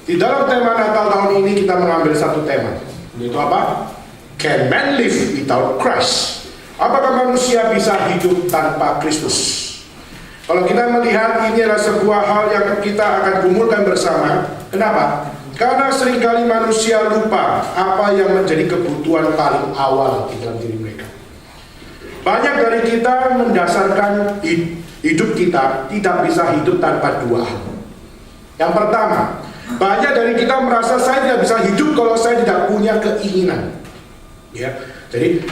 Di dalam tema Natal tahun ini kita mengambil satu tema, yaitu apa? Can man live without Christ? Apakah manusia bisa hidup tanpa Kristus? Kalau kita melihat ini adalah sebuah hal yang kita akan gumulkan bersama. Kenapa? Karena seringkali manusia lupa apa yang menjadi kebutuhan paling awal di dalam diri mereka. Banyak dari kita mendasarkan hidup kita tidak bisa hidup tanpa dua hal. Yang pertama, banyak dari kita merasa saya tidak bisa hidup kalau saya tidak punya keinginan. Ya, jadi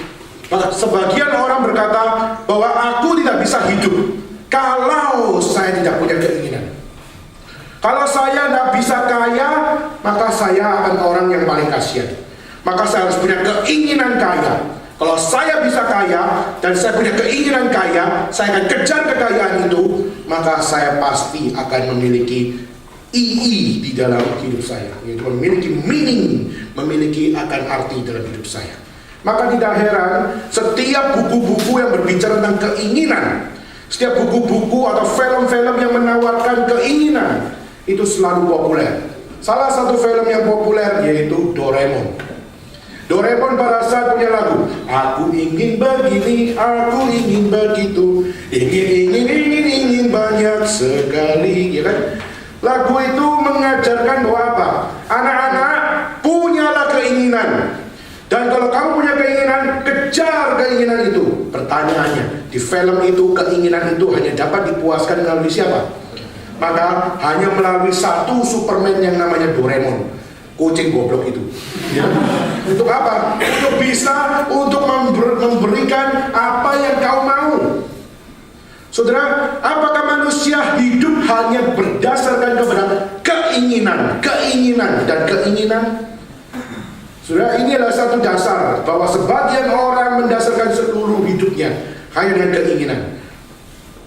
sebagian orang berkata bahwa aku tidak bisa hidup kalau saya tidak punya keinginan. Kalau saya tidak bisa kaya, maka saya akan orang yang paling kasihan. Maka saya harus punya keinginan kaya. Kalau saya bisa kaya dan saya punya keinginan kaya, saya akan kejar kekayaan itu, maka saya pasti akan memiliki II di dalam hidup saya, yaitu memiliki meaning, memiliki akan arti dalam hidup saya. Maka tidak heran setiap buku-buku yang berbicara tentang keinginan, setiap buku-buku atau film-film yang menawarkan keinginan itu selalu populer. Salah satu film yang populer yaitu Doraemon. Doraemon pada saat punya lagu, aku ingin begini, aku ingin begitu, ingin banyak sekali, ya kan? Lagu itu mengajarkan bahwa apa? Anak-anak, punyalah keinginan. Dan kalau kamu punya keinginan, kejar keinginan itu. Pertanyaannya, di film itu keinginan itu hanya dapat dipuaskan melalui siapa? Maka hanya melalui satu Superman yang namanya Doraemon, kucing goblok itu. Ya. Untuk apa? Untuk bisa memberikan apa yang kau mau. Saudara, apakah manusia hidup hanya berdasarkan kepada keinginan dan keinginan? Saudara, ini adalah satu dasar bahwa sebagian orang mendasarkan seluruh hidupnya hanya dengan keinginan.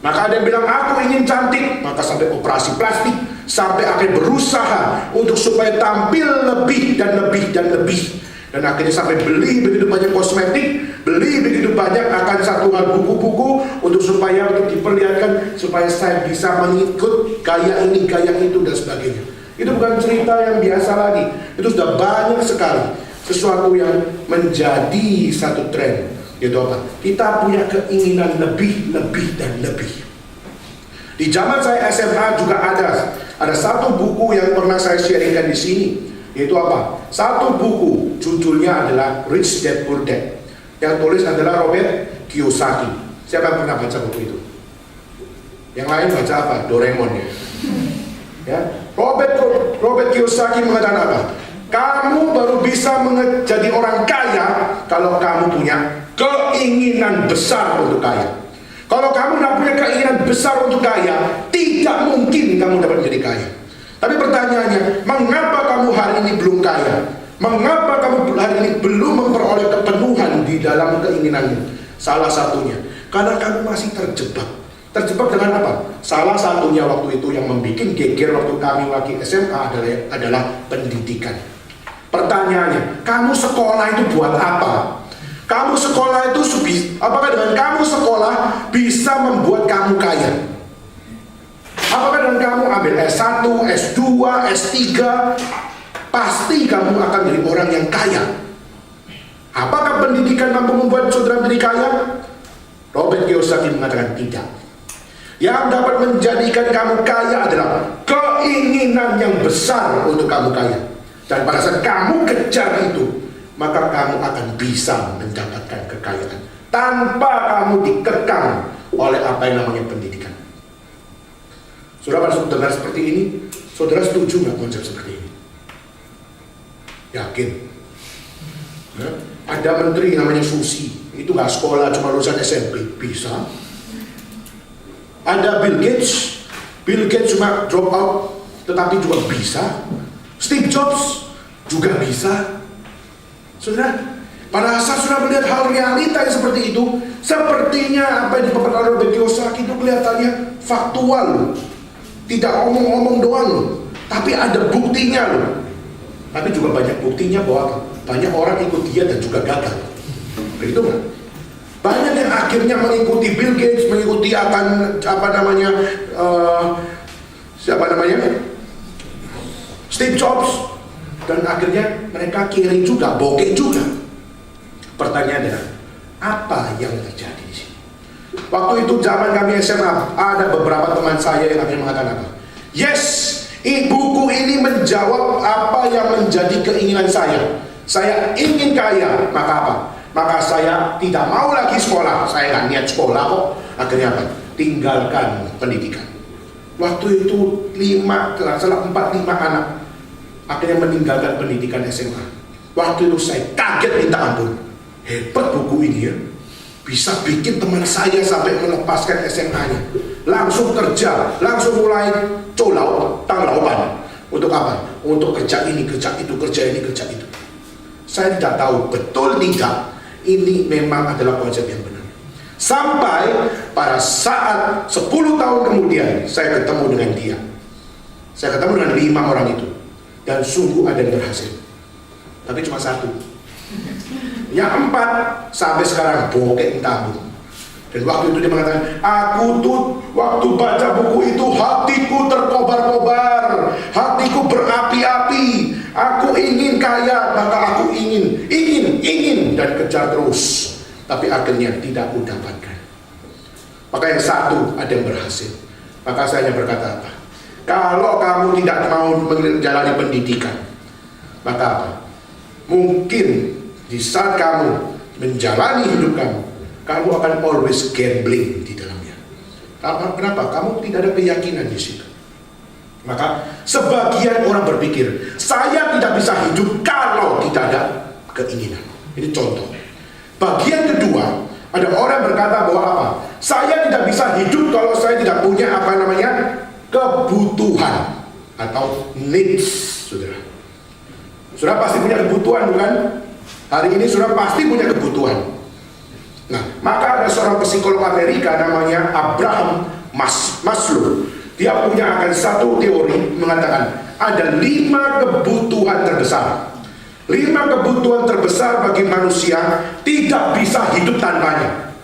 Maka ada yang bilang, aku ingin cantik, maka sampai operasi plastik, sampai akhirnya berusaha untuk supaya tampil lebih dan lebih dan lebih. Dan akhirnya sampai beli begitu banyak kosmetik, beli begitu banyak akan satu hal buku-buku untuk diperlihatkan supaya saya bisa mengikut gaya ini, gaya itu dan sebagainya. Itu bukan cerita yang biasa lagi. Itu sudah banyak sekali sesuatu yang menjadi satu tren. Yaitu apa? Kita punya keinginan lebih, lebih dan lebih. Di zaman saya SMA juga ada satu buku yang pernah saya sharingkan di sini. Yaitu apa? Satu buku judulnya adalah Rich Dad Poor Dad. Yang tulis adalah Robert Kiyosaki. Siapa yang pernah baca buku itu? Yang lain baca apa? Doraemon ya. Ya. Robert Kiyosaki mengatakan apa? Kamu baru bisa menjadi orang kaya kalau kamu punya keinginan besar untuk kaya. Kalau kamu tidak punya keinginan besar untuk kaya, tidak mungkin kamu dapat menjadi kaya. Tapi pertanyaannya, mengapa kamu hari ini belum kaya? Mengapa kamu hari ini belum memperoleh kepenuhan di dalam keinginanmu? Salah satunya, karena kamu masih terjebak. Terjebak dengan apa? Salah satunya waktu itu yang membuat geger waktu kami lagi SMA adalah pendidikan. Pertanyaannya, kamu sekolah itu buat apa? Kamu sekolah itu, apakah dengan kamu sekolah bisa membuat kamu kaya? Apakah dengan kamu ambil S1, S2, S3, pasti kamu akan menjadi orang yang kaya? Apakah pendidikan mampu membuat saudara menjadi kaya? Robert Kiyosaki mengatakan tidak. Yang dapat menjadikan kamu kaya adalah keinginan yang besar untuk kamu kaya. Dan pada saat kamu kejar itu, maka kamu akan bisa mendapatkan kekayaan tanpa kamu dikekang oleh apa yang namanya pendidikan. Saudara, pada saat dengar seperti ini, saudara setuju nggak konsep seperti ini? Yakin? Ya? Ada menteri namanya Susi, itu nggak sekolah, cuma lulusan SMP, bisa. Ada Bill Gates cuma drop out, tetapi juga bisa. Steve Jobs juga bisa. Saudara, pada saat sudah melihat hal realita yang seperti itu, sepertinya apa yang dipaparkan oleh Robert Kiyosaki itu kelihatannya faktual loh. Tidak omong-omong doang loh, tapi ada buktinya loh. Tapi juga banyak buktinya bahwa banyak orang ikut dia dan juga gagal. Begitu nggak? Banyak yang akhirnya mengikuti Bill Gates, mengikuti Steve Jobs, dan akhirnya mereka kiri juga, bokeh juga. Pertanyaannya adalah, apa yang terjadi di sini? Waktu itu zaman kami SMA, ada beberapa teman saya yang akhirnya mengatakan apa? Yes, buku ini menjawab apa yang menjadi keinginan saya. Saya ingin kaya, maka apa? Maka saya tidak mau lagi sekolah. Saya nggak niat sekolah kok. Akhirnya apa? Tinggalkan pendidikan. Waktu itu 4-5 anak akhirnya meninggalkan pendidikan SMA. Waktu itu saya kaget minta ampun. Hebat buku ini ya. Bisa bikin teman saya sampai melepaskan SMA-nya. Langsung kerja, langsung mulai colau, tanglaupan. Untuk apa? Untuk kerja ini, kerja itu, kerja ini, kerja itu. Saya tidak tahu betul tidak ini memang adalah konsep yang benar. Sampai pada saat 10 tahun kemudian saya ketemu dengan dia. Saya ketemu dengan 5 orang itu. Dan sungguh ada yang berhasil. Tapi cuma 1. Yang 4 sampai sekarang bokeh tabung. Dan waktu itu dia mengatakan, aku tuh waktu baca buku itu hatiku terkobar-kobar, hatiku berapi-api, aku ingin kaya, maka aku ingin dan kejar terus. Tapi akhirnya tidak aku dapatkan. Maka yang 1 ada yang berhasil. Maka saya hanya berkata apa? Kalau kamu tidak mau menjalani pendidikan, maka apa? Mungkin di saat kamu menjalani hidup kamu akan always gambling di dalamnya. Kenapa? Kamu tidak ada keyakinan di situ. Maka sebagian orang berpikir, saya tidak bisa hidup kalau tidak ada keinginan. Ini contoh. Bagian kedua, ada orang berkata bahwa apa? Saya tidak bisa hidup kalau saya tidak punya apa namanya kebutuhan atau needs, saudara. Saudara pasti punya kebutuhan, bukan? Hari ini saudara pasti punya kebutuhan. Nah, maka ada seorang psikolog Amerika namanya Abraham Maslow. Dia punya akan satu teori mengatakan ada 5 kebutuhan terbesar. 5 kebutuhan terbesar bagi manusia tidak bisa hidup tanpanya.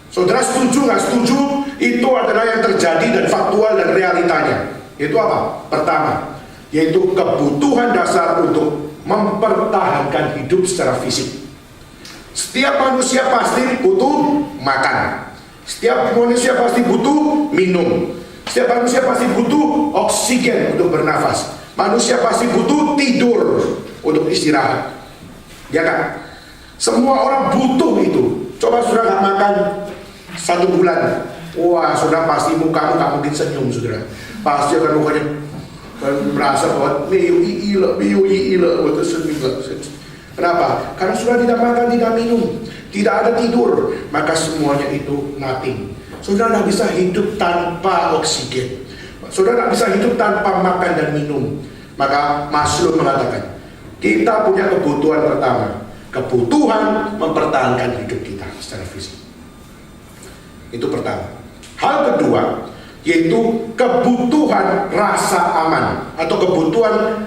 Saudara setuju nggak setuju? Itu adalah yang terjadi dan faktual dan realitanya. Itu apa? Pertama, yaitu kebutuhan dasar untuk mempertahankan hidup secara fisik. Setiap manusia pasti butuh makan. Setiap manusia pasti butuh minum. Setiap manusia pasti butuh oksigen untuk bernafas. Manusia pasti butuh tidur untuk istirahat. Ya kan? Semua orang butuh itu. Coba saudara nggak makan 1 bulan, wah saudara pasti mukamu nggak mungkin senyum, saudara. Pasti akan mukanya merasa bahwa biu iila, waktu senyum. Kenapa? Karena sudah tidak makan, tidak minum, tidak ada tidur, maka semuanya itu nothing. Saudara tidak bisa hidup tanpa oksigen. Saudara tidak bisa hidup tanpa makan dan minum. Maka Maslow mengatakan, kita punya kebutuhan pertama, kebutuhan mempertahankan hidup kita secara fisik. Itu pertama. Hal kedua, yaitu kebutuhan rasa aman atau kebutuhan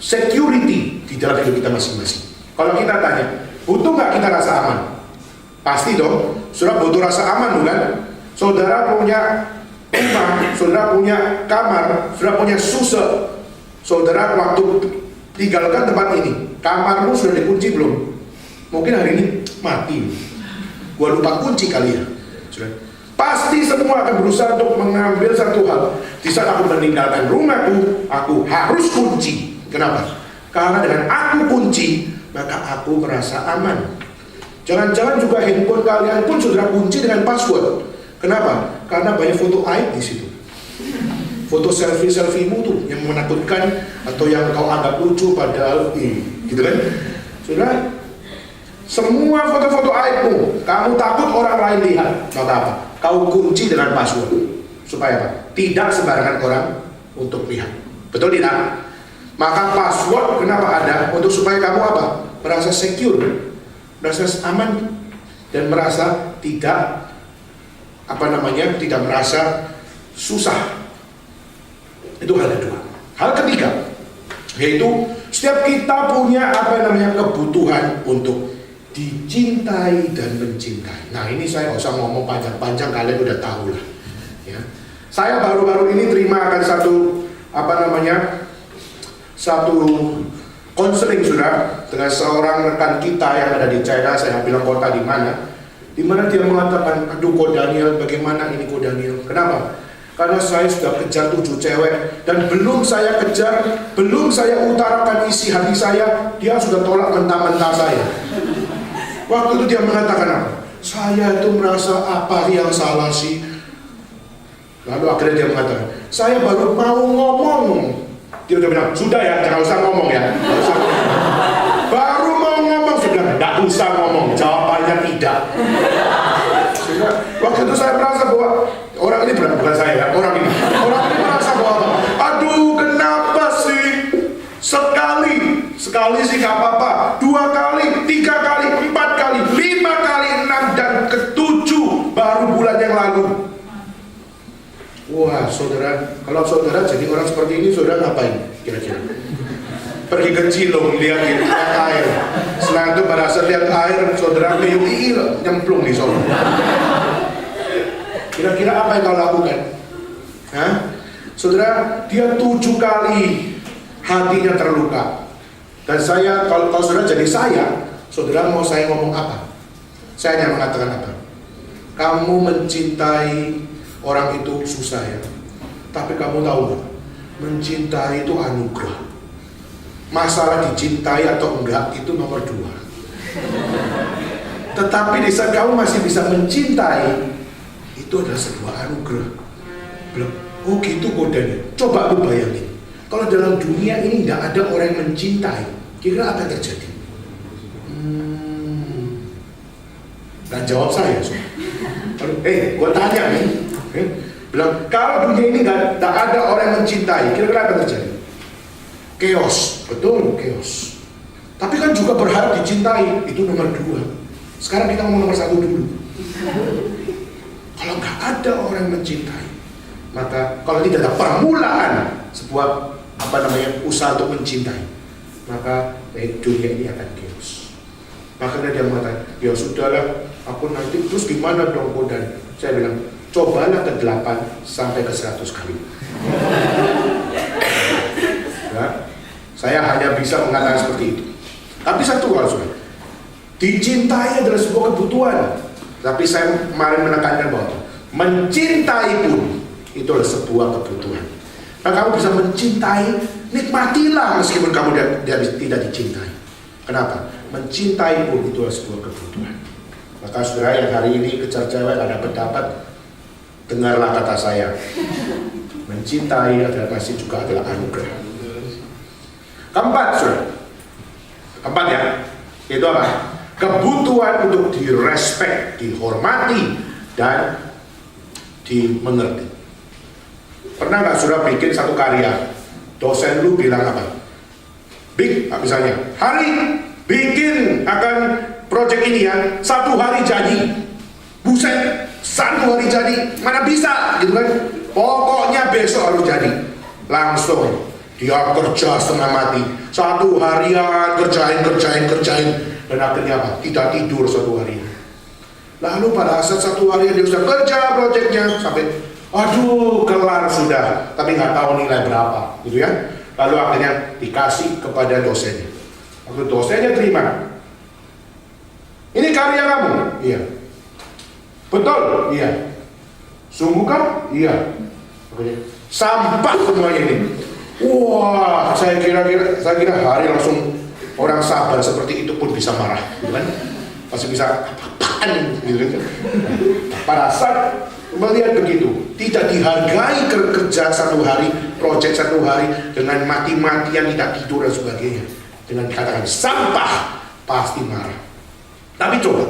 security di dalam hidup kita masing-masing. Kalau kita tanya, butuh nggak kita rasa aman? Pasti dong. Saudara butuh rasa aman, bukan? Saudara punya rumah, saudara punya kamar, saudara punya susah. Saudara waktu tinggalkan tempat ini, kamarmu sudah dikunci belum? Mungkin hari ini mati. Gua lupa kunci kali ya. Saudara. Pasti semua akan berusaha untuk mengambil satu hal. Di saat aku meninggalkan rumahku, aku harus kunci. Kenapa? Karena dengan aku kunci, maka aku merasa aman. Jangan-jangan juga handphone kalian pun sudah kunci dengan password. Kenapa? Karena banyak foto aib di situ. Foto selfie-selfiemu tuh yang menakutkan atau yang kau anggap lucu padahal gitu kan? Sudah. Semua foto-foto aibmu, kamu takut orang lain lihat, maka apa? Kau kunci dengan password. Supaya apa? Tidak sembarangan orang untuk lihat. Betul tidak? Maka password kenapa ada? Untuk supaya kamu apa? Merasa secure, merasa aman, dan merasa tidak tidak merasa susah. Itu hal kedua. Hal ketiga, yaitu setiap kita punya kebutuhan untuk dicintai dan mencintai. Nah ini saya nggak usah ngomong panjang-panjang, kalian udah tahu lah. Ya. Saya baru-baru ini terima akan satu satu konseling sudah dengan seorang rekan kita yang ada di China. Saya bilang kota di mana dia mengatakan, aduh Ko Daniel, bagaimana ini Ko Daniel? Kenapa? Karena saya sudah kejar 7 cewek dan belum saya kejar, belum saya utarakan isi hati saya, dia sudah tolak mentah-mentah saya. Waktu itu dia mengatakan apa? Saya itu merasa apa yang salah sih? Lalu akhirnya dia mengatakan, saya baru mau ngomong. Dia udah bilang, sudah ya, jangan usah ngomong ya. Jangan usah ngomong. Baru mau ngomong, sudah bilang, tidak usah ngomong. Jawabannya tidak. Sehingga waktu itu saya merasa bahwa orang ini bukan saya ya, orang ini merasa bahwa, aduh kenapa sih? Sekali sih gak apa-apa, 2 kali, 3 kali, 4 kali, 5 kali, 6 dan ke-7 baru bulan yang lalu. Wah saudara, kalau saudara jadi orang seperti ini, saudara ngapain kira-kira? Pergi ke Cilung, lihat air. Setelah itu pada saat lihat air, saudara nyemplung di sana. Kira-kira apa yang kau lakukan? Hah? Saudara, dia 7 kali hatinya terluka. Dan saya, kalau saudara jadi saya, saudara mau saya ngomong apa? Saya hanya mengatakan apa? Kamu mencintai orang itu susah ya. Tapi kamu tahu nggak? Mencintai itu anugerah. Masalah dicintai atau enggak itu nomor 2. Tetapi di saat kamu masih bisa mencintai, itu adalah sebuah anugerah. Belum, oh gitu kodanya. Coba lu bayangin, kalau dalam dunia ini tidak ada orang yang mencintai, kira apa yang terjadi? Dan jawab saya, gue tanya nih, bilang kalau dunia ini tidak ada orang yang mencintai, kira-kira apa yang terjadi? Chaos, betul chaos. Tapi kan juga berharap dicintai, itu nomor 2. Sekarang kita ngomong nomor 1 dulu. Kalau nggak ada orang yang mencintai, maka kalau tidak ada permulaan sebuah usaha untuk mencintai, maka dunia ini akan chaos. Makanya dia mengatakan, ya sudahlah, aku nanti terus gimana dong dan saya bilang, cobalah ke 8 sampai ke 100 kali. Ya, saya hanya bisa mengatakan seperti itu. Tapi satu hal sudah, dicintai adalah sebuah kebutuhan. Tapi saya kemarin menekankan bahwa mencintai pun itu adalah sebuah kebutuhan. Nah, kamu bisa mencintai, nikmatilah meskipun kamu tidak dicintai. Kenapa? Mencintai pun itu adalah sebuah kebutuhan. Maka saudara yang hari ini kejar cewek ada pendapat, dengarlah kata saya. Mencintai adalah masih juga adalah anugerah. Keempat, saudara. Keempat ya, itu apa? Kebutuhan untuk direspek, dihormati, dan dimengerti. Pernah nggak saudara bikin satu karya, dosen lu bilang apa? Misalnya, hari bikin akan project ini ya, 1 hari jadi. Buset, 1 hari jadi, mana bisa gitu kan? Pokoknya besok harus jadi. Langsung dia kerja setengah mati, 1 harian kerjain, dan akhirnya apa? Tidak tidur 1 hari. Lalu pada saat 1 hari dia sudah kerja proyeknya sampai, aduh kelar sudah, tapi nggak tahu nilai berapa, gitu ya. Lalu akhirnya dikasih kepada dosennya. Waktu dosennya terima, ini karya kamu, iya. Betul, iya. Sungguh kan? Iya. Sampah semuanya ini. Wah, saya kira hari langsung orang sabar seperti itu pun bisa marah, kan? Masih bisa apaan gitu kan? Pada saat melihat begitu, tidak dihargai kerja 1 hari, proyek 1 hari dengan mati-matian tidak tidur dan sebagainya, dengan dikatakan sampah, pasti marah. Tapi coba,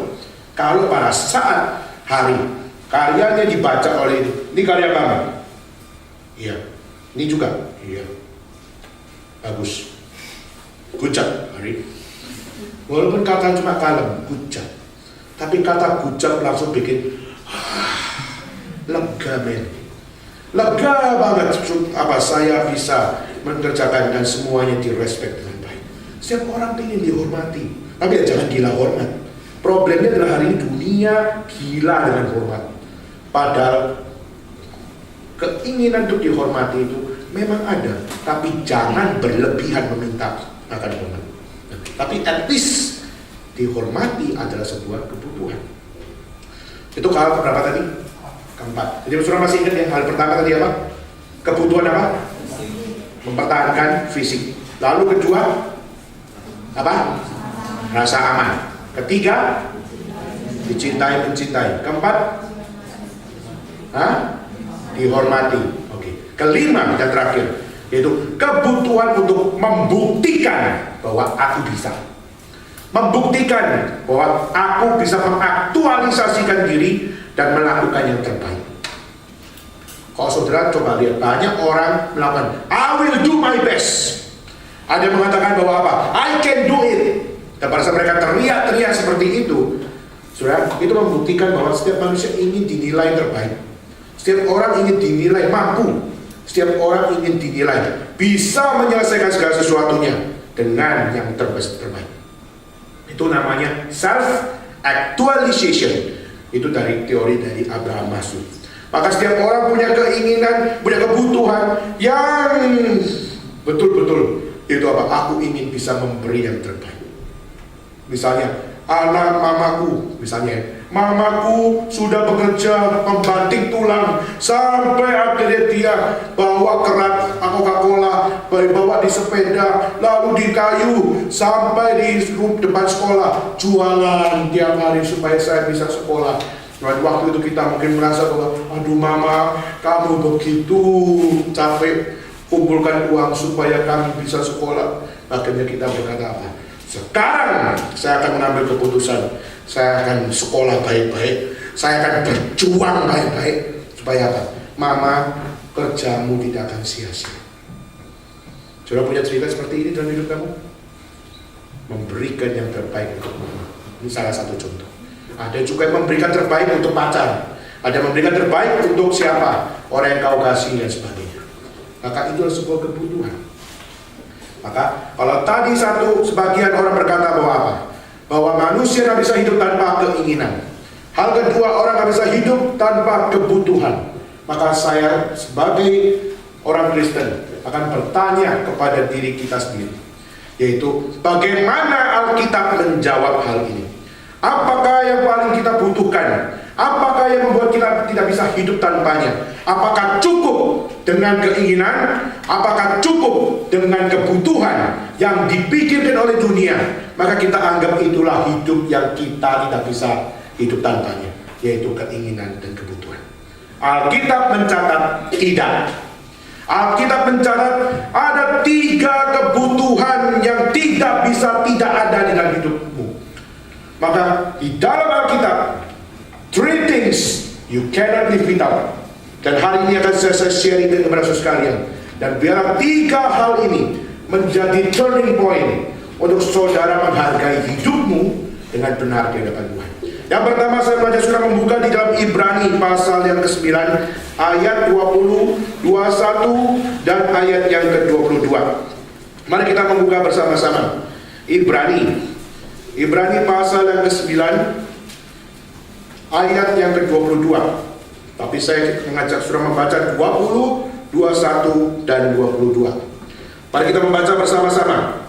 kalau pada saat hari karyanya dibaca oleh ini karya kamu, iya, ini juga, iya, bagus, good job, hari. Walaupun kata cuma kalem, good job, tapi kata good job langsung bikin lega men, lega banget. Apa saya bisa mengerjakan dan semuanya direspek dengan baik. Setiap orang ingin dihormati, tapi jangan gila hormat. Problemnya adalah hari ini dunia gila dengan hormat. Padahal keinginan untuk dihormati itu memang ada, tapi jangan berlebihan meminta akan Tuhan. Tapi at least dihormati adalah sebuah kebutuhan. Itu hal berapa tadi? Keempat. Jadi saudara masih ingat ya, hal pertama tadi apa? Kebutuhan apa? Mempertahankan fisik. Lalu kedua apa? Rasa aman. Ketiga, dicintai, mencintai. Keempat, dihormati. Oke. Kelima dan terakhir, yaitu kebutuhan untuk membuktikan bahwa aku bisa. Membuktikan bahwa aku bisa mengaktualisasikan diri dan melakukan yang terbaik. Kalau saudara coba lihat, banyak orang melakukan I will do my best. Ada yang mengatakan bahwa apa? I can do it. Dan pada saat mereka teriak-teriak seperti itu, saudara, itu membuktikan bahwa setiap manusia ingin dinilai terbaik. Setiap orang ingin dinilai mampu. Setiap orang ingin dinilai bisa menyelesaikan segala sesuatunya dengan yang terbaik. Itu namanya self-actualization. Itu dari teori dari Abraham Maslow. Maka setiap orang punya keinginan, punya kebutuhan yang betul-betul itu apa? Aku ingin bisa memberi yang terbaik. Misalnya, anak mamaku, mamaku sudah bekerja membanting tulang sampai akhirnya dia bawa kerat Coca-Cola, bawa di sepeda, lalu di kayu sampai di depan sekolah, jualan tiap hari supaya saya bisa sekolah. Dan waktu itu kita mungkin merasa bahwa, aduh mama, kamu begitu capek kumpulkan uang supaya kami bisa sekolah. Akhirnya kita berkata apa? Sekarang saya akan mengambil keputusan. Saya akan sekolah baik-baik. Saya akan berjuang baik-baik. Supaya apa? Mama, kerjamu tidak akan sia-sia. Sudah punya cerita seperti ini dalam hidup kamu? Memberikan yang terbaik untuk mama. Ini salah satu contoh. Ada juga yang memberikan terbaik untuk pacar. Ada yang memberikan terbaik untuk siapa? Orang yang kau kasih dan sebagainya. Maka itu adalah sebuah kebutuhan. Maka kalau tadi sebagian orang berkata bahwa apa? Bahwa manusia tidak bisa hidup tanpa keinginan. Hal kedua, orang tidak bisa hidup tanpa kebutuhan. Maka saya sebagai orang Kristen akan bertanya kepada diri kita sendiri, yaitu bagaimana Alkitab menjawab hal ini? Apakah yang paling kita butuhkan? Apakah yang membuat kita tidak bisa hidup tanpanya? Apakah cukup dengan keinginan? Apakah cukup dengan kebutuhan yang dipikirkan oleh dunia? Maka kita anggap itulah hidup yang kita tidak bisa hidup tanpanya, yaitu keinginan dan kebutuhan. Alkitab mencatat tidak. Alkitab mencatat ada 3 kebutuhan yang tidak bisa tidak ada dalam hidupmu. Maka di dalam Alkitab, 3 things you cannot live without. Dan hari ini akan saya share dengan kepada saudara sekalian. Dan biarlah 3 hal ini menjadi turning point untuk saudara menghargai hidupmu dengan benar di hadapan Tuhan. Yang pertama saya baca saudara membuka di dalam Ibrani pasal yang ke-9 ayat 20, 21 dan ayat yang ke-22. Mari kita membuka bersama-sama. Ibrani pasal yang ke-9 ayat yang ke-22. Tapi saya mengajak saudara membaca 20, 21 dan 22. Mari kita membaca bersama-sama.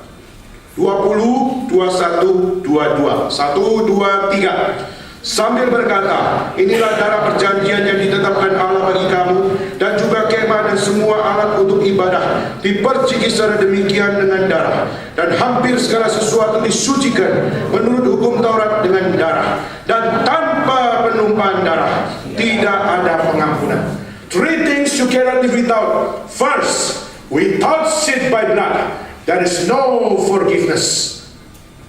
20, 21, 22. 1, 2, 3. Sambil berkata, inilah darah perjanjian yang ditetapkan Allah bagi kamu, dan juga kemah dan semua alat untuk ibadah diperciki secara demikian dengan darah, dan hampir segala sesuatu disucikan menurut hukum Taurat dengan darah, dan tanpa penumpahan darah tidak ada pengampunan. 3 things you cannot live without. First, without shed by blood, there is no forgiveness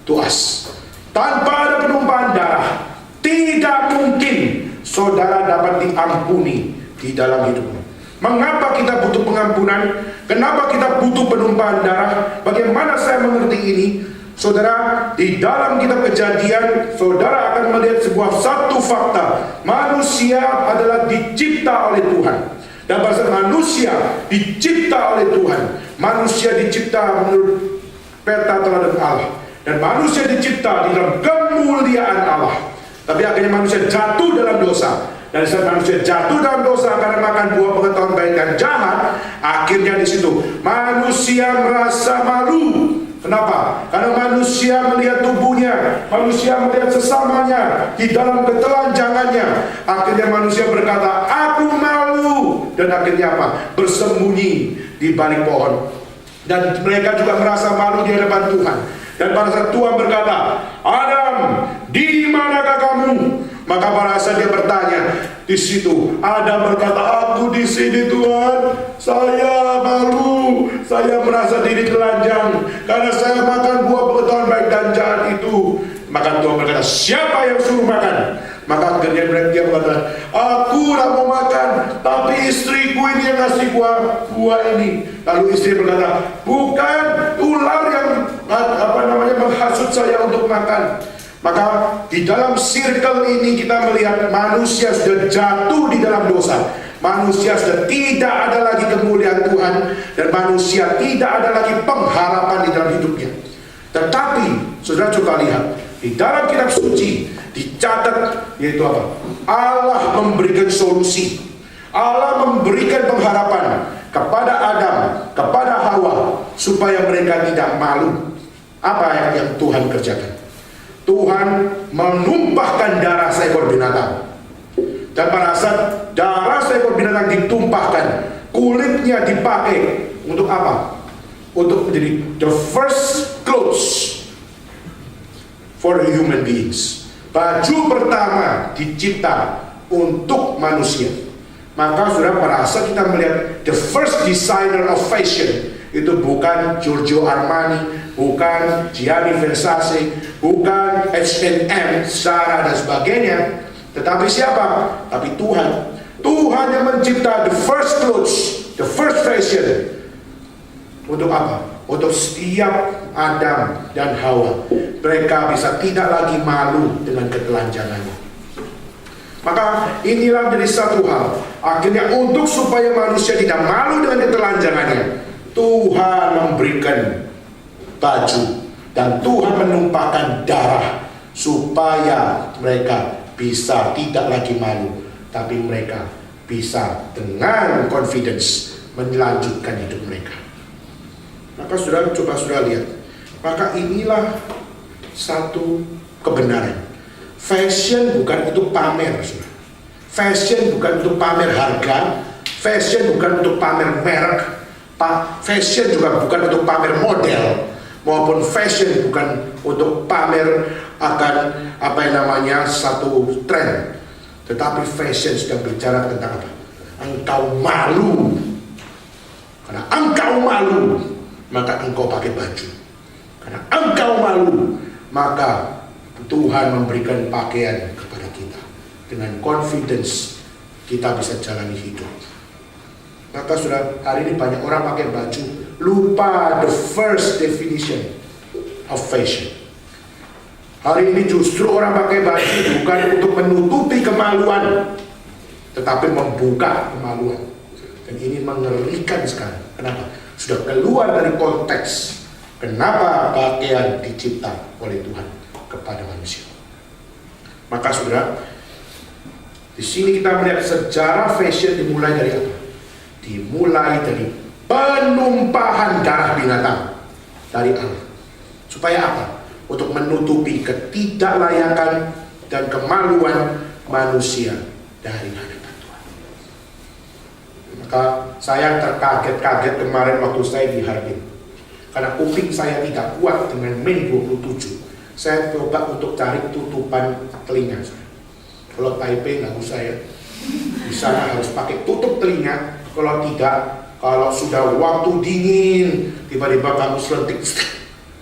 to us. Tanpa ada penumpahan darah, tidak mungkin saudara dapat diampuni di dalam hidupmu. Mengapa kita butuh pengampunan? Kenapa kita butuh penumpahan darah? Bagaimana saya mengerti ini? Saudara, di dalam kitab Kejadian, saudara akan melihat satu fakta. Manusia adalah dicipta oleh Tuhan. Dan bahasa manusia dicipta oleh Tuhan. Manusia dicipta menurut peta teladan Allah. Dan manusia dicipta di dalam kemuliaan Allah. Tapi akhirnya manusia jatuh dalam dosa. Dan saat manusia jatuh dalam dosa karena makan buah pengetahuan baik dan jahat, akhirnya di situ manusia merasa malu. Kenapa? Karena manusia melihat tubuhnya, manusia melihat sesamanya di dalam ketelanjangannya. Akhirnya manusia berkata, aku malu. Dan akhirnya apa? Bersembunyi di balik pohon. Dan mereka juga merasa malu di hadapan Tuhan. Dan pada saat Tuhan berkata, Adam, di manakah kamu? Maka pada saat dia bertanya, di situ Adam berkata, aku di sini Tuhan. Saya malu, saya merasa diri telanjang karena saya makan buah pengetahuan baik dan jahat itu. Maka Tuhan berkata, siapa yang suruh makan? Maka akhirnya dia berkata, aku tak mau makan, tapi istriku ini yang ngasih buah ini. Lalu istri berkata, bukan ular yang menghasut saya untuk makan. Maka di dalam circle ini kita melihat manusia sudah jatuh di dalam dosa. Manusia sudah tidak ada lagi kemuliaan Tuhan, dan manusia tidak ada lagi pengharapan di dalam hidupnya. Tetapi saudara coba lihat di dalam kitab suci dicatat, yaitu apa? Allah memberikan solusi. Allah memberikan pengharapan kepada Adam, kepada Hawa, supaya mereka tidak malu. Apa yang Tuhan kerjakan? Tuhan menumpahkan darah seekor binatang. Dan pada saat darah seekor binatang ditumpahkan, kulitnya dipakai untuk apa? Untuk menjadi the first clothes for human beings. Baju pertama dicipta untuk manusia. Maka sudah pada saat kita melihat the first designer of fashion, itu bukan Giorgio Armani, bukan Gianni Versace, bukan H&M, Zara dan sebagainya. Tetapi siapa? Tapi Tuhan. Tuhan yang mencipta the first clothes, the first fashion. Untuk apa? Untuk setiap Adam dan Hawa. Mereka bisa tidak lagi malu dengan ketelanjangannya. Maka inilah menjadi satu hal. Akhirnya untuk supaya manusia tidak malu dengan ketelanjangannya, Tuhan memberikan baju dan Tuhan menumpahkan darah supaya mereka bisa tidak lagi malu, tapi mereka bisa dengan confidence melanjutkan hidup mereka. Maka saudara coba saudara lihat, maka inilah satu kebenaran. Fashion bukan untuk pamer, saudara. Fashion bukan untuk pamer harga, fashion bukan untuk pamer merek, fashion juga bukan untuk pamer model, maupun fashion bukan untuk pamer akan satu tren. Tetapi fashion sedang bicara tentang apa? Engkau malu. Karena engkau malu, maka engkau pakai baju. Karena engkau malu, maka Tuhan memberikan pakaian kepada kita. Dengan confidence kita bisa jalani hidup. Maka sudah hari ini banyak orang pakai baju, lupa the first definition of fashion. Hari ini justru orang pakai baju bukan untuk menutupi kemaluan, tetapi membuka kemaluan. Dan ini mengerikan sekali. Kenapa? Sudah keluar dari konteks. Kenapa pakaian dicipta oleh Tuhan kepada manusia. Maka saudara, di sini kita melihat sejarah fashion dimulai dari apa? Dimulai dari penumpahan darah binatang dari Allah. Supaya apa? Untuk menutupi ketidaklayakan dan kemaluan manusia dari hadapan Tuhan. Maka saya terkaget-kaget kemarin waktu saya di Harbin. Karena kuping saya tidak kuat dengan Mei 27. Saya coba untuk cari tutupan telinga saya. Kalau Taipei nggak usah ya. Di sana harus pakai tutup telinga. Kalau tidak, kalau sudah waktu dingin, tiba-tiba kamu selentik,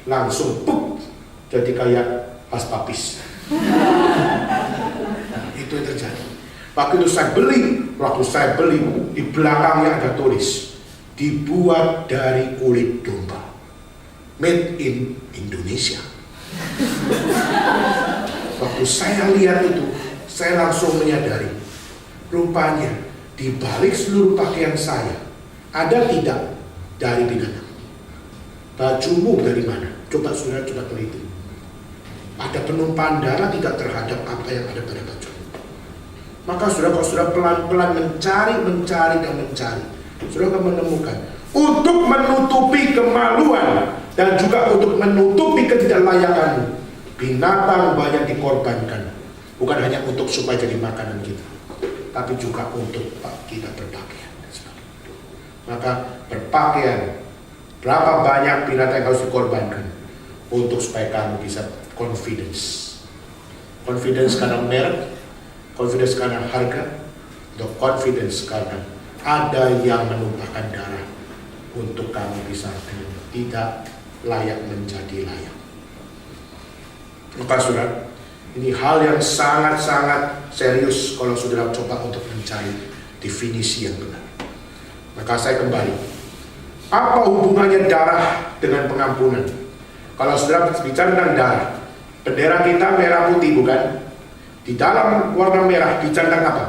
langsung puk, jadi kayak paspapis. Itu yang terjadi. Waktu saya beli, di belakangnya ada tulis, dibuat dari kulit domba, made in Indonesia. Waktu saya lihat itu, saya langsung menyadari, rupanya di balik seluruh pakaian saya, ada tidak dari binatang. Bajumu dari mana? Coba saudara teliti. Ada penumpahan darah tidak terhadap apa yang ada pada baju. Maka saudara, kalau saudara pelan-pelan mencari, saudara akan menemukan. Untuk menutupi kemaluan dan juga untuk menutupi ketidaklayakan, binatang banyak dikorbankan. Bukan hanya untuk supaya jadi makanan kita, tapi juga untuk kita berpakaian dan sebagainya. Maka berpakaian, berapa banyak binatang yang harus dikorbankan untuk supaya kamu bisa confidence. Confidence karena merek, confidence karena harga, atau confidence karena ada yang menumpahkan darah untuk kamu bisa tidak layak menjadi layak. Maka saudara, ini hal yang sangat-sangat serius kalau saudara coba untuk mencari definisi yang benar. Maka saya kembali, apa hubungannya darah dengan pengampunan? Kalau saudara bicara tentang darah, bendera kita merah putih bukan? Di dalam warna merah bicara tentang apa?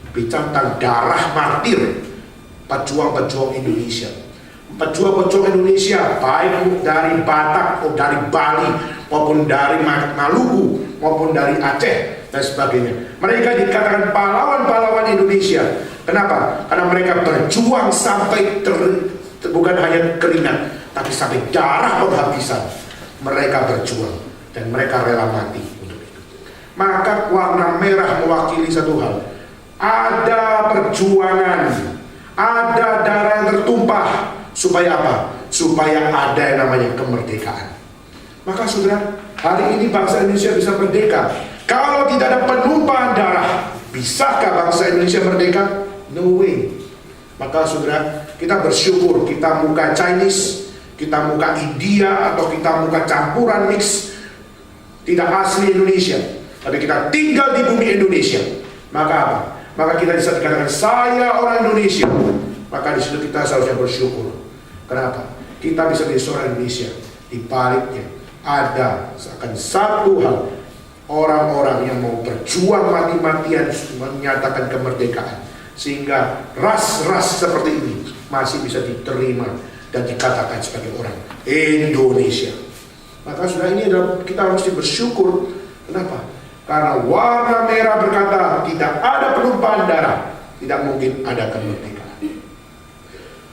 Bicara tentang darah martir pejuang-pejuang Indonesia. Pejuang-pejuang Indonesia baik dari Batak, dari Bali, maupun dari Maluku, maupun dari Aceh dan sebagainya. Mereka dikatakan pahlawan-pahlawan Indonesia. Kenapa? Karena mereka berjuang sampai bukan hanya keringat, tapi sampai darah penghabisan. Mereka berjuang dan mereka rela mati untuk itu. Maka warna merah mewakili satu hal. Ada perjuangan, ada darah yang tertumpah. Supaya apa? Supaya ada yang namanya kemerdekaan. Maka saudara, hari ini bangsa Indonesia bisa merdeka. Kalau tidak ada penumpahan darah, bisakah bangsa Indonesia merdeka? No way. Maka saudara, kita bersyukur kita muka Chinese, kita muka India, atau kita muka campuran mix, tidak asli Indonesia, tapi kita tinggal di bumi Indonesia. Maka apa? Maka kita bisa dikatakan saya orang Indonesia. Maka di situ kita seharusnya bersyukur. Kenapa? Kita bisa menjadi seorang Indonesia. Di baliknya ada akan satu hal, orang-orang yang mau berjuang mati-matian menyatakan kemerdekaan, sehingga ras-ras seperti ini masih bisa diterima dan dikatakan sebagai orang Indonesia. Maka sudah ini adalah kita mesti bersyukur. Kenapa? Karena warna merah berkata tidak ada penumpahan darah, tidak mungkin ada kemerdekaan.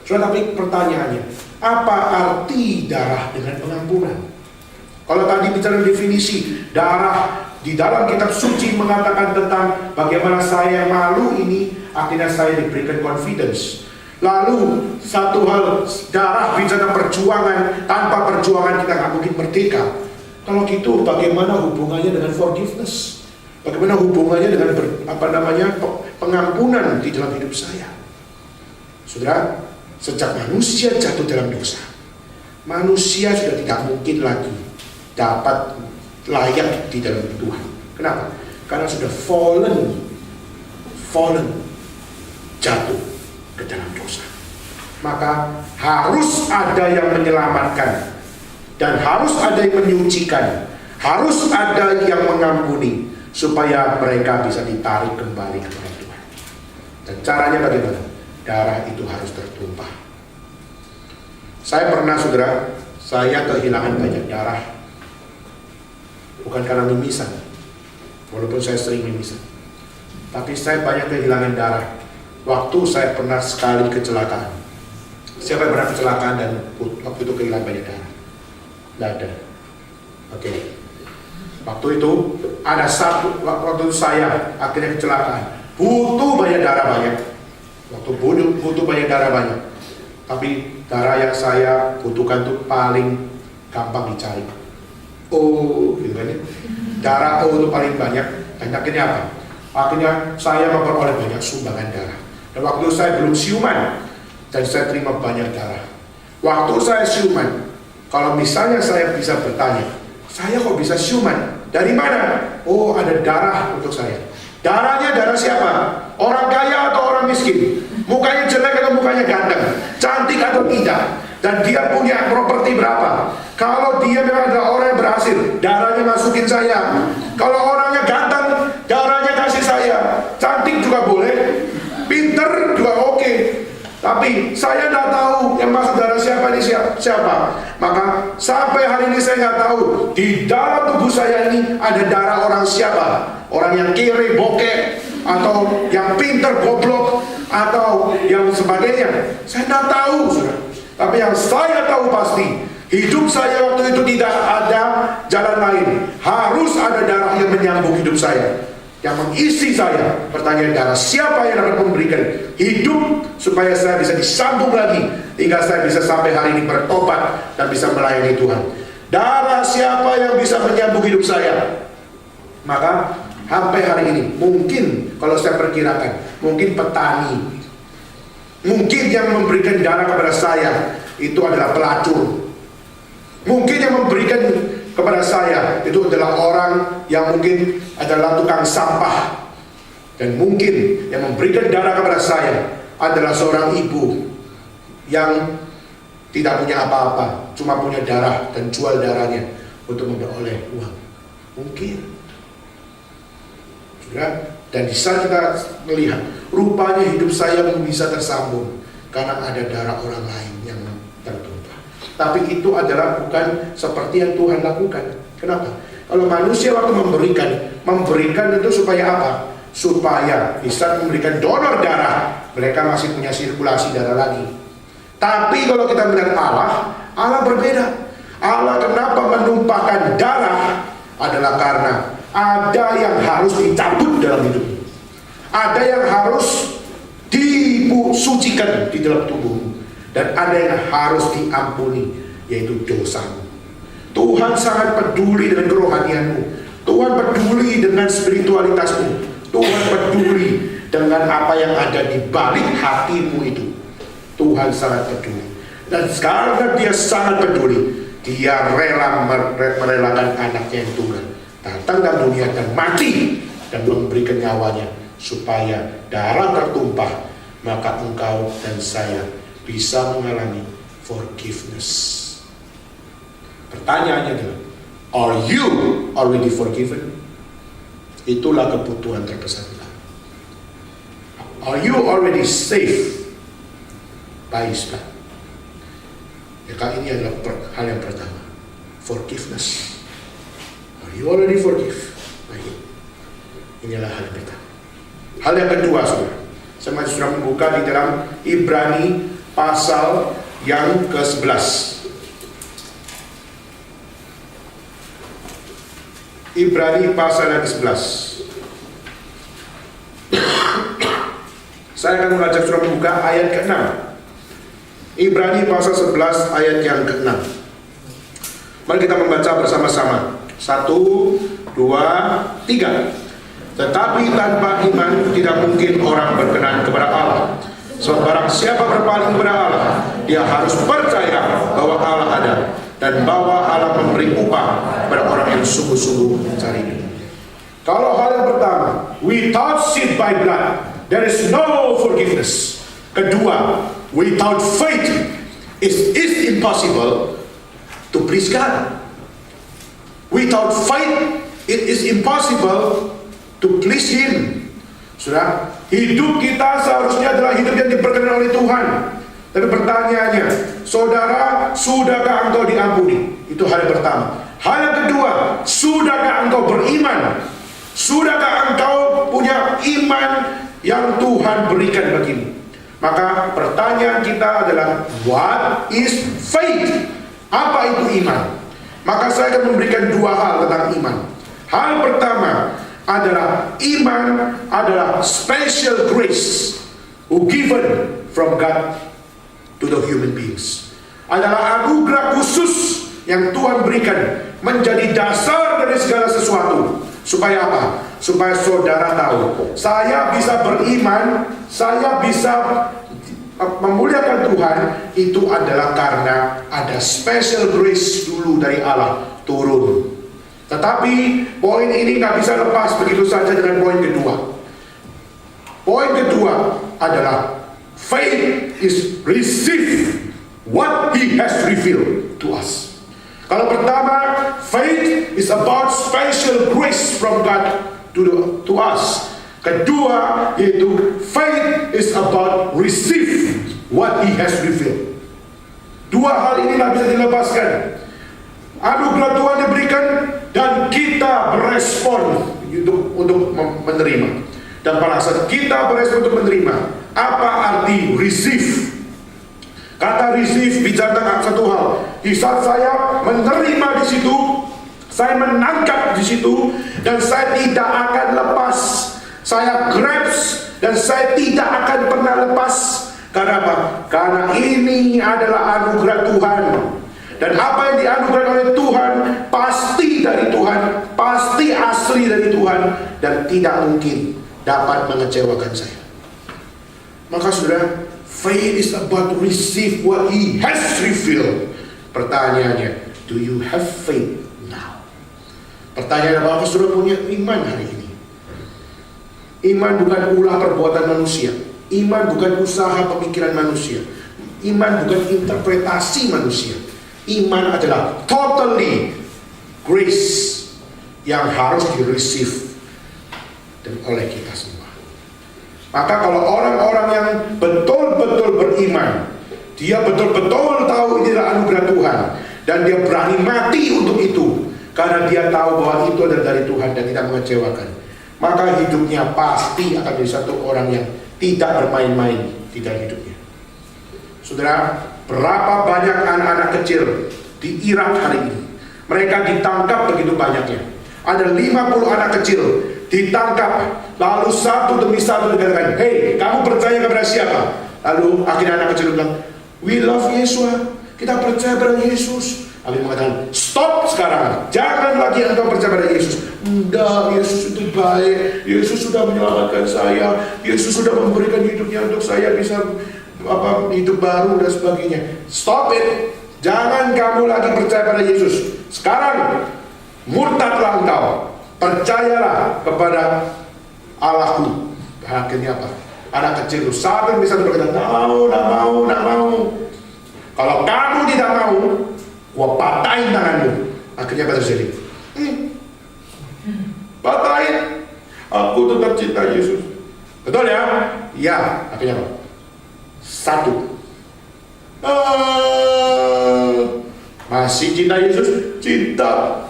Saudara, tapi pertanyaannya, apa arti darah dengan pengampunan? Kalau tadi bicara definisi darah di dalam kitab suci mengatakan tentang bagaimana saya malu ini, akhirnya saya diberikan confidence. Lalu satu hal, darah bicara perjuangan, tanpa perjuangan kita nggak mungkin merdeka. Kalau gitu bagaimana hubungannya dengan forgiveness? Bagaimana hubungannya dengan pengampunan di dalam hidup saya? Saudara, sejak manusia jatuh dalam dosa, manusia sudah tidak mungkin lagi dapat layak di dalam Tuhan. Kenapa? Karena sudah fallen, jatuh ke dalam dosa. Maka harus ada yang menyelamatkan, dan harus ada yang menyucikan, harus ada yang mengampuni, supaya mereka bisa ditarik kembali kepada Tuhan. Dan caranya bagaimana? Darah itu harus tertumpah. Saya pernah, saudara, saya kehilangan banyak darah. Bukan karena mimisan, walaupun saya sering mimisan, tapi saya banyak kehilangan darah. Waktu saya pernah sekali kecelakaan. Siapa yang pernah kecelakaan dan waktu itu kehilangan banyak darah? Tidak ada. Oke. Waktu itu ada waktu saya akhirnya kecelakaan, butuh banyak darah banyak. Waktu butuh banyak darah banyak, tapi darah yang saya butuhkan itu paling gampang dicari. Oh, gitu kan ya? Darah O itu paling banyak. Dan akhirnya apa? Akhirnya saya memperoleh banyak sumbangan darah. Dan waktu saya belum siuman, dan saya terima banyak darah. Waktu saya siuman, kalau misalnya saya bisa bertanya, saya kok bisa siuman? Dari mana? Oh, ada darah untuk saya. Darahnya darah siapa? Orang kaya atau orang miskin? Mukanya jelek atau mukanya ganteng? Cantik atau tidak? Dan dia punya properti berapa? Kalau dia memang adalah orang yang berhasil, darahnya masukin saya. Kalau orangnya ganteng, darahnya kasih saya. Cantik juga boleh, pinter juga oke. Tapi saya tidak tahu yang masuk darah siapa ini siapa. Maka sampai hari ini saya nggak tahu di dalam tubuh saya ini ada darah orang siapa. Orang yang kiri, bokeh, atau yang pintar goblok, atau yang sebagainya. Saya tidak tahu, saudara. Tapi yang saya tahu pasti, hidup saya waktu itu tidak ada jalan lain. Harus ada darah yang menyambung hidup saya, yang mengisi saya. Pertanyaan darah, siapa yang dapat memberikan hidup supaya saya bisa disambung lagi hingga saya bisa sampai hari ini bertobat dan bisa melayani Tuhan? Darah siapa yang bisa menyambung hidup saya? Maka sampai hari ini, mungkin kalau saya perkirakan, mungkin petani, mungkin yang memberikan darah kepada saya itu adalah pelacur. Mungkin yang memberikan kepada saya itu adalah orang yang mungkin adalah tukang sampah. Dan mungkin yang memberikan darah kepada saya adalah seorang ibu yang tidak punya apa-apa, cuma punya darah dan jual darahnya untuk memperoleh uang. Mungkin. Dan di saat kita melihat, rupanya hidup saya bisa tersambung karena ada darah orang lain yang tertumpah. Tapi itu adalah bukan seperti yang Tuhan lakukan. Kenapa? Kalau manusia waktu memberikan itu supaya apa? Supaya bisa memberikan donor darah, mereka masih punya sirkulasi darah lagi. Tapi kalau kita melihat Allah, Allah berbeda. Allah kenapa menumpahkan darah adalah karena ada yang harus dicabut dalam hidup, ada yang harus disucikan di dalam tubuhmu, dan ada yang harus diampuni, yaitu dosamu. Tuhan sangat peduli dengan kerohanianmu. Tuhan peduli dengan spiritualitasmu. Tuhan peduli dengan apa yang ada di balik hatimu itu. Tuhan sangat peduli. Dan karena dia sangat peduli, dia rela merelakan anaknya yang tunggal datang dalam dunia dan mati dan memberikan nyawanya supaya darah tertumpah, maka engkau dan saya bisa mengalami forgiveness. Pertanyaannya adalah, are you already forgiven? Itulah kebutuhan terbesar kita. Are you already safe by His blood? Maka ini adalah hal yang pertama, forgiveness. You already forgive. Baik. Inilah hal yang pertama. Hal yang kedua, saudara, saya masih sudah membuka di dalam Ibrani pasal yang ke-11. Ibrani pasal yang ke-11. Saya akan mengajak saudara membuka ayat ke-6. Ibrani pasal 11 ayat yang ke-6. Mari kita membaca bersama-sama. 1, 2, 3. Tetapi tanpa iman tidak mungkin orang berkenan kepada Allah. Sebab barang siapa berpaling kepada Allah, dia harus percaya bahwa Allah ada dan bahwa Allah memberi upah kepada orang yang sungguh-sungguh mencari-Nya. Kalau hal yang pertama, without seed by blood, there is no forgiveness. Kedua, without faith, it is impossible to please God. Without faith, it is impossible to please Him. Sudah, hidup kita seharusnya adalah hidup yang diberkenan oleh Tuhan. Tapi pertanyaannya, saudara, sudahkah engkau diampuni? Itu hal yang pertama. Hal yang kedua, sudahkah engkau beriman? Sudahkah engkau punya iman yang Tuhan berikan bagimu? Maka pertanyaan kita adalah, what is faith? Apa itu iman? Maka saya akan memberikan dua hal tentang iman. Hal pertama adalah iman adalah special grace who given from God to the human beings. Adalah anugerah khusus yang Tuhan berikan menjadi dasar dari segala sesuatu. Supaya apa? Supaya saudara tahu, saya bisa beriman, saya bisa memuliakan Tuhan, itu adalah karena ada special grace dulu dari Allah turun. Tetapi poin ini nggak bisa lepas begitu saja dengan poin kedua. Poin kedua adalah faith is receive what He has revealed to us. Kalau pertama, faith is about special grace from God to us. Kedua, yaitu faith is about receive what He has revealed. Dua hal ini tidak bisa dilepaskan. Anugerah Tuhan diberikan dan kita berespon untuk menerima. Dan pada saat kita berespon untuk menerima, apa arti receive? Kata receive bicara tentang satu hal. Di saat saya menerima di situ, saya menangkap di situ, dan saya tidak akan lepas. Saya grabs dan saya tidak akan pernah lepas. Karena apa? Karena ini adalah anugerah Tuhan. Dan apa yang dianugerahkan oleh Tuhan pasti dari Tuhan, pasti asli dari Tuhan, dan tidak mungkin dapat mengecewakan saya. Maka saudara, faith is about to receive what He has revealed. Pertanyaannya, do you have faith now? Pertanyaan apakah saudara punya iman hari ini? Iman bukan ulah perbuatan manusia. Iman bukan usaha pemikiran manusia. Iman bukan interpretasi manusia. Iman adalah totally grace yang harus di-receive dan oleh kita semua. Maka kalau orang-orang yang betul-betul beriman, dia betul-betul tahu ini adalah anugerah Tuhan, dan dia berani mati untuk itu karena dia tahu bahwa itu adalah dari Tuhan dan tidak mengecewakan, maka hidupnya pasti akan menjadi satu orang yang tidak bermain-main di dalam hidupnya. Saudara, berapa banyak anak-anak kecil di Irak hari ini, mereka ditangkap begitu banyaknya. Ada 50 anak kecil ditangkap, lalu satu demi satu dikatakan, "Hei, kamu percaya kepada siapa?" Lalu akhirnya anak kecil bilang, "We love Yesus, kita percaya pada Yesus." Akhirnya mengatakan, "Stop sekarang, jangan lagi engkau percaya pada Yesus." "Enggak, Yesus itu baik, Yesus sudah menyelamatkan saya, Yesus sudah memberikan hidupnya untuk saya bisa hidup baru dan sebagainya." Stop it, jangan kamu lagi percaya pada Yesus. Sekarang murtadlah engkau, percayalah kepada Allahku. Akhirnya apa? Anak kecil itu satu bisa berkata, "Tidak mau. Kalau kamu tidak mau, gua patahin tanganmu." Akhirnya apa terjadi? Patahin. Aku tetap cinta Yesus. Betul ya? Ya. Akhirnya apa? Satu. Masih cinta Yesus? Cinta.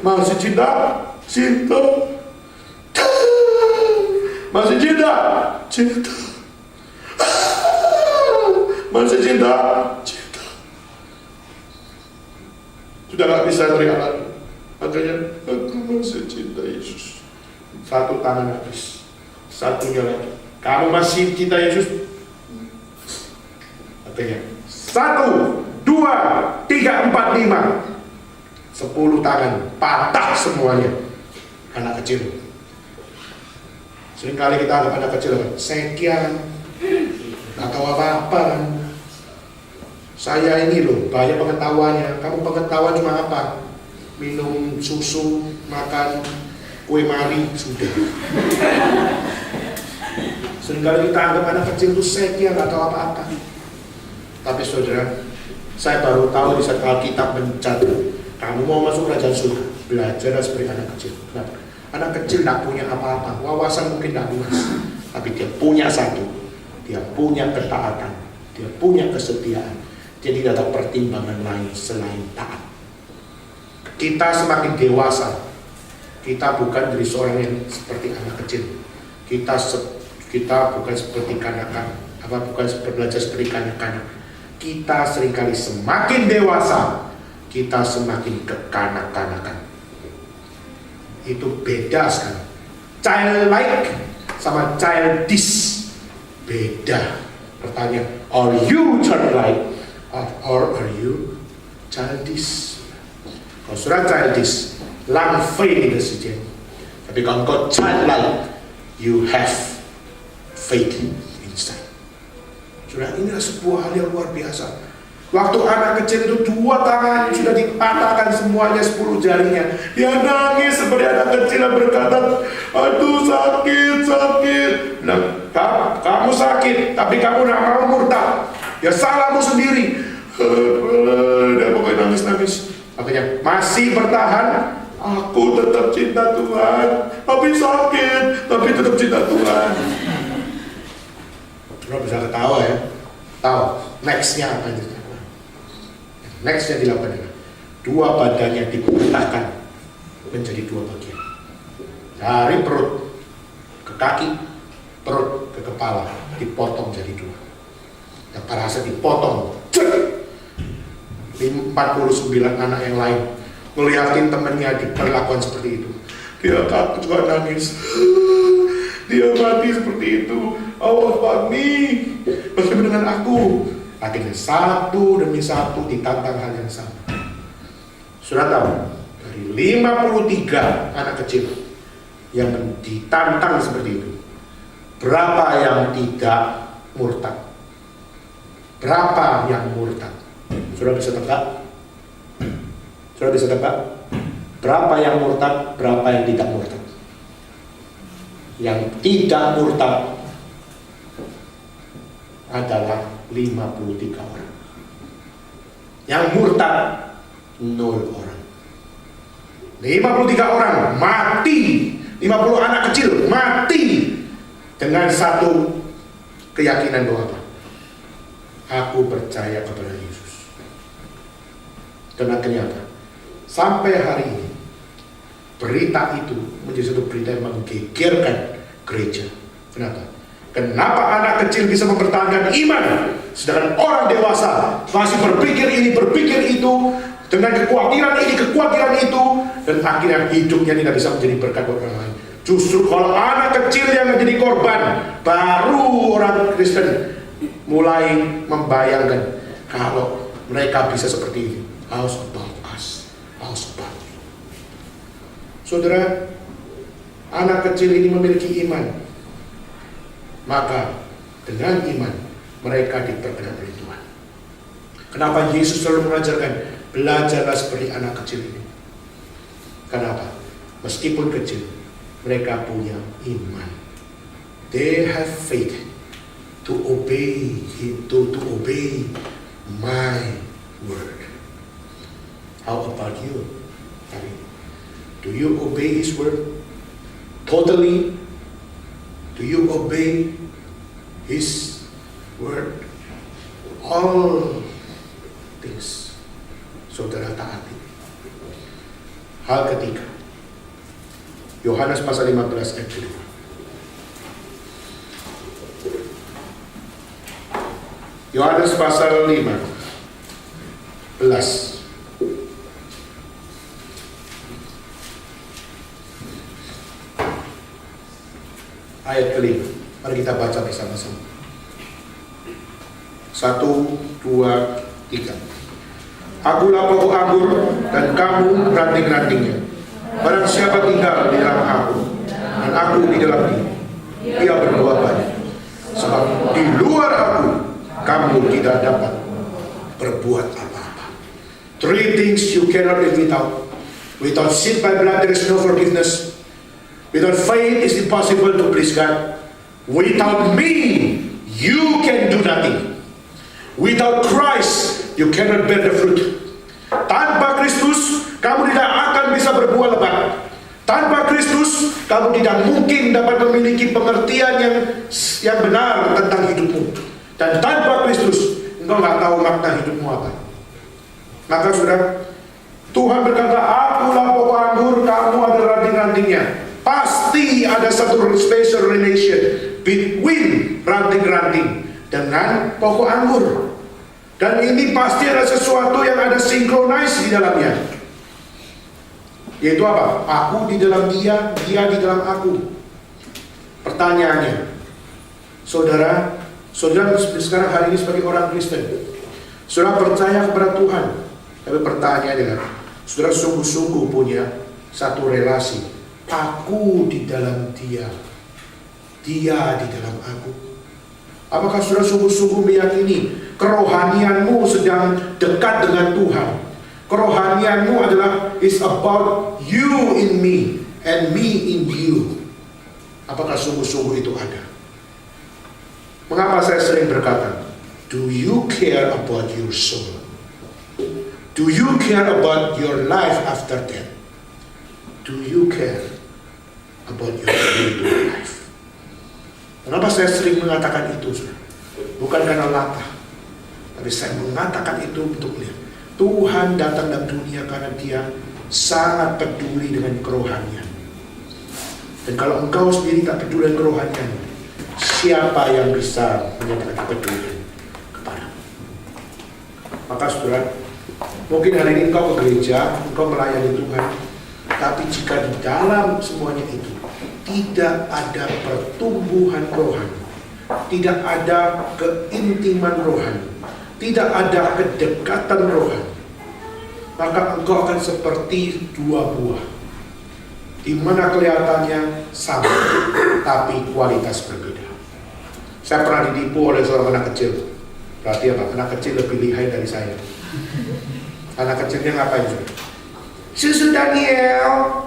Masih cinta? Cinta. Masih cinta? Cinta. Masih cinta? Cinta. Sudah gak bisa teriak lagi. Makanya, aku masih cinta Yesus. Satu tangan habis. Satunya lagi, kamu masih cinta Yesus? Artinya 1, 2, 3, 4, 5 10 tangan patah semuanya. Anak kecil. Seringkali kita anggap anak kecil sekian, gak tahu apa-apa. Saya ini loh, banyak pengetahuannya. Kamu pengetahuan cuma apa? Minum susu, makan kue mari, sudah. Seringkali kita anggap anak kecil itu sekian, gak tahu apa-apa. Tapi saudara, saya baru tahu di saat Alkitab mencatat, kamu mau masuk kerajaan surga, belajar seperti anak kecil. Kenapa? Anak kecil tidak punya apa-apa, wawasan mungkin tidak luas, tapi dia punya satu, dia punya ketaatan, dia punya kesetiaan. Jadi tidak ada pertimbangan lain selain taat. Kita semakin dewasa, kita bukan dari seorang yang seperti anak kecil. Kita bukan seperti kanak-kanak, bukan belajar seperti kanak-kanak. Kita seringkali semakin dewasa, kita semakin kekanak-kanakan. Itu beda sekali. Childlike sama childish beda. Pertanyaan, are you childlike or are you childish? Kalau sudah childish, 浪费你的时间。Tapi kalau engkau childlike, you have faith inside. Saudara, inilah sebuah hal yang luar biasa. Waktu anak kecil itu 2 tangan sudah dipatahkan semuanya, 10 jarinya. Dia nangis seperti anak kecil yang berkata, "Aduh sakit." Nah, kamu sakit, tapi kamu tidak mau murtad. Ya salahmu sendiri. Dia pokoknya nangis. Akhirnya masih bertahan. Aku tetap cinta Tuhan, tapi sakit, tapi tetap cinta Tuhan. Lo bisa ketawa ya. Tahu nextnya apa itu? Nextnya dilakukan adalah 2 badannya dipecahkan menjadi 2 bagian. Dari perut ke kaki, perut ke kepala, dipotong jadi 2. Yang parasa dipotong. 49 anak yang lain ngeliatin temennya diperlakukan seperti itu. Dia takut juga nangis. Dia mati seperti itu. Oh, fuck me. Bagaimana dengan aku? Akhirnya satu demi satu ditantang hal yang sama. Sudah tahu, dari 53 anak kecil yang ditantang seperti itu, berapa yang tidak murtad? Berapa yang murtad? Sudah bisa tebak? Sudah bisa tebak? Berapa yang murtad, berapa yang tidak murtad? Yang tidak murtad adalah 53 orang. Yang murtad 0 orang. 53 orang mati, 50 anak kecil mati dengan satu keyakinan bahwa apa? Aku percaya kepada Yesus. Dan akhirnya apa? Sampai hari ini berita itu menjadi satu berita yang menggegerkan gereja. Kenapa? Kenapa anak kecil bisa mempertahankan iman, sedangkan orang dewasa masih berpikir ini, berpikir itu, dengan kekhawatiran ini, kekhawatiran itu, dan akhirnya hidupnya tidak bisa menjadi berkat buat orang lain. Justru kalau anak kecil yang menjadi korban, baru orang Kristen mulai membayangkan kalau mereka bisa seperti ini. How's about us? How's about you? Saudara, anak kecil ini memiliki iman, maka dengan iman mereka diperkenan oleh Tuhan. Kenapa Yesus selalu mengajarkan belajarlah seperti anak kecil ini? Kenapa? Meskipun kecil, mereka punya iman. They have faith to obey Him, to obey my word. How about you? Do you obey His word totally? Do you obey His word? All things. Saudara taati. Hal ketiga, Yohanes pasal 15 ayat 5. Yohanes pasal 15 ayat kelima. Mari kita baca bersama-sama. 1, 2, 3. Akulah pokok anggur dan kamu ranting-rantingnya. Barang siapa tinggal di dalam aku dan aku di dalam dia, ia berbuah banyak. Sebab di luar aku kamu tidak dapat berbuat apa-apa. 3 things you cannot live without. Without sin by blood there is no forgiveness. Without faith it's impossible to please God. Without me you can do nothing. Without Christ you cannot bear the fruit. Tanpa Kristus kamu tidak akan bisa berbuah lebat. Tanpa Kristus kamu tidak mungkin dapat memiliki pengertian yang benar tentang hidupmu. Dan tanpa Kristus engkau nggak tahu makna hidupmu apa. Maka sudah Tuhan berkata, akulah pokok anggur, kamu adalah ranting-rantingnya. Pasti ada satu special relation between ranting-ranting dengan pokok anggur. Dan ini pasti ada sesuatu yang ada synchronize di dalamnya. Yaitu apa? Aku di dalam dia, dia di dalam aku. Pertanyaannya, saudara sekarang hari ini sebagai orang Kristen, saudara percaya kepada Tuhan. Tapi pertanyaannya adalah, saudara sungguh-sungguh punya satu relasi. Aku di dalam dia, dia di dalam aku. Apakah saudara sungguh-sungguh meyakini kerohanianmu sedang dekat dengan Tuhan? Kerohanianmu adalah is about you in me and me in you. Apakah sungguh-sungguh itu ada? Mengapa saya sering berkata, do you care about your soul? Do you care about your life after death? Do you care about your spiritual life? Kenapa saya sering mengatakan itu? Bukan karena latah, tapi saya mengatakan itu untuk lihat Tuhan datang dalam dunia karena dia sangat peduli dengan kerohanian. Dan kalau engkau sendiri tak peduli dengan kerohanian, siapa yang bisa menyatakan kepedulian kepadamu? Maka saudara, mungkin hari ini engkau ke gereja, engkau melayani Tuhan, tapi jika di dalam semuanya itu tidak ada pertumbuhan rohani, tidak ada keintiman rohani, tidak ada kedekatan rohani, maka engkau akan seperti dua buah, di mana kelihatannya sama, tapi kualitas berbeda. Saya pernah ditipu oleh seorang anak kecil. Berarti apa? Anak kecil lebih lihai dari saya. Anak kecilnya ngapain? Susu Daniel,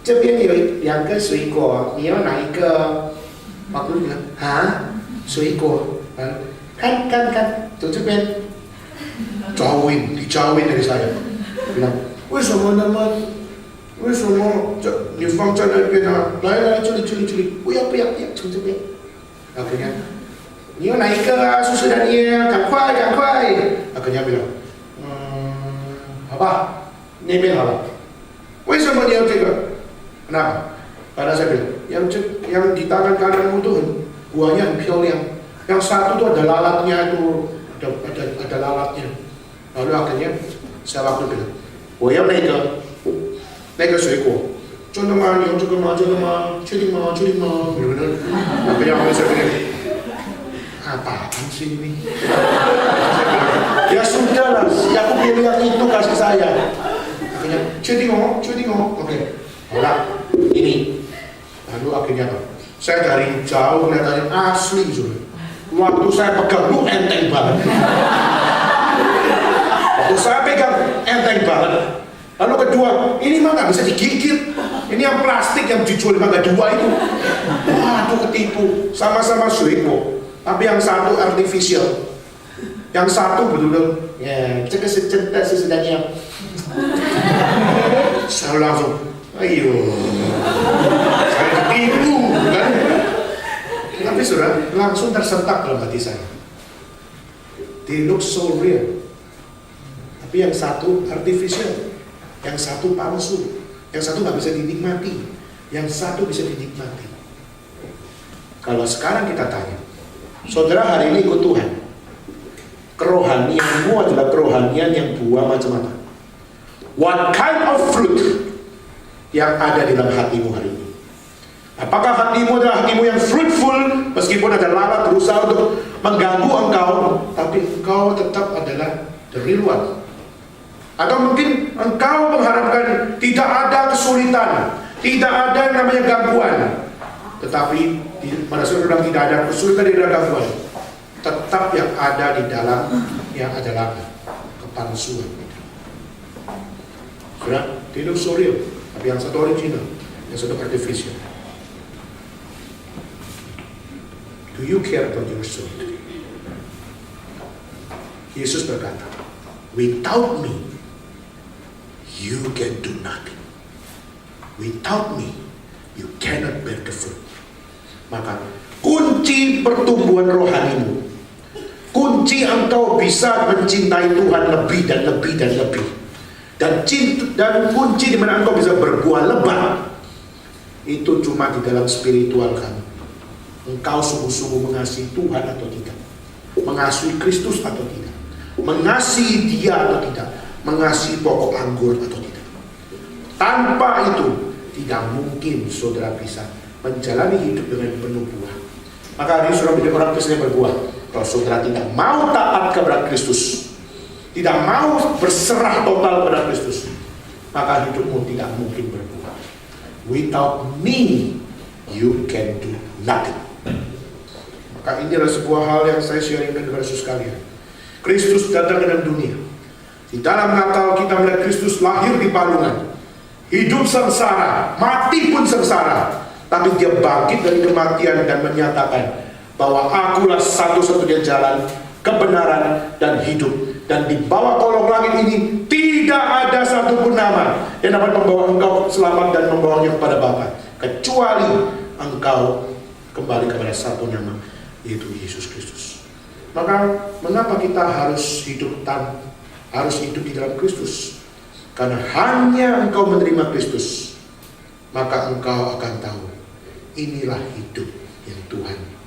这边有2个水果，你要哪一个？ Waktu itu bilang, hah? 水果？ kan, tuh 这边 dijauhin dari saya. Bilang, 为什么你放在那边啊？来，这里，不要，从这边。Akhirnya, 你要哪一个啊？ susu Daniel， 赶快。Akhirnya bilang, 好吧，那边好了。为什么你要这个？ Kenapa? Karena saya bilang, yang di tangan kananmu tuh buahnya很漂亮. Yang satu tuh ada lalatnya itu, ada lalatnya. Lalu akhirnya saya waktu bilang, 我要那个水果。真的吗？你用这个吗？确定吗？Akhirnya saya bilang, apaan sih ini? Ya sudah lah, aku pilih yang itu kasih saya. Akhirnya, 确定哦, oke. Orang ini, lalu akhirnya apa? Saya dari jauh kelihatannya asli, sudah. Waktu saya pegang, enteng banget. Lalu kedua, ini mah nggak bisa digigit. Ini yang plastik yang dijual mangga 2 itu. Waduh, ketipu. Sama-sama suiko, tapi yang satu artificial, yang satu betul-betul. Ya, cek secerita sesudahnya. Saya langsung. Ayo, saya ketipu, kan? Tapi saudara, langsung tersentak dalam hati saya. They look so real. Tapi yang satu artificial, yang satu palsu, yang satu nggak bisa dinikmati, yang satu bisa dinikmati. Kalau sekarang kita tanya, saudara hari ini ikut Tuhan, kerohanianmu adalah kerohanian yang buah macam apa? What kind of fruit yang ada di dalam hatimu hari ini? Apakah hatimu adalah hatimu yang fruitful, meskipun ada lalat berusaha untuk mengganggu engkau, tapi engkau tetap adalah the real one? Atau mungkin engkau mengharapkan tidak ada kesulitan, tidak ada yang namanya gangguan, tetapi pada saat bilang tidak ada kesulitan, tidak ada gangguan, tetap yang ada di dalam yang adalah kepalsuan. Sudah, tidak so real. Tapi yang satu original, yang satu artificial. Do you care about your soul today? Yesus berkata, without me, you can do nothing. Without me, you cannot bear the fruit. Maka kunci pertumbuhan rohanimu, kunci engkau bisa mencintai Tuhan lebih dan lebih, dan kunci di mana engkau bisa berbuah lebat, itu cuma di dalam spiritual kamu. Engkau sungguh-sungguh mengasihi Tuhan atau tidak, mengasihi Kristus atau tidak, mengasihi Dia atau tidak, mengasihi pokok anggur atau tidak. Tanpa itu tidak mungkin saudara bisa menjalani hidup dengan penuh buah. Maka hari ini saudara menjadi orang Kristen yang berbuah. Kalau saudara tidak mau taat kepada Kristus, tidak mau berserah total kepada Kristus, maka hidupmu tidak mungkin berbuah. Without me, you can do nothing. Maka ini adalah sebuah hal yang saya sharingkan kepada saudara sekalian. Kristus datang ke dalam dunia. Di dalam Natal kita melihat Kristus lahir di palungan, hidup sengsara, mati pun sengsara, tapi Dia bangkit dari kematian dan menyatakan bahwa akulah satu-satunya jalan, kebenaran, dan hidup. Dan di bawah kolong langit ini tidak ada satupun nama yang dapat membawa engkau selamat dan membawanya kepada Bapa, kecuali engkau kembali kepada satu nama, yaitu Yesus Kristus. Maka mengapa kita harus hidup di dalam Kristus? Karena hanya engkau menerima Kristus, maka engkau akan tahu inilah hidup yang Tuhan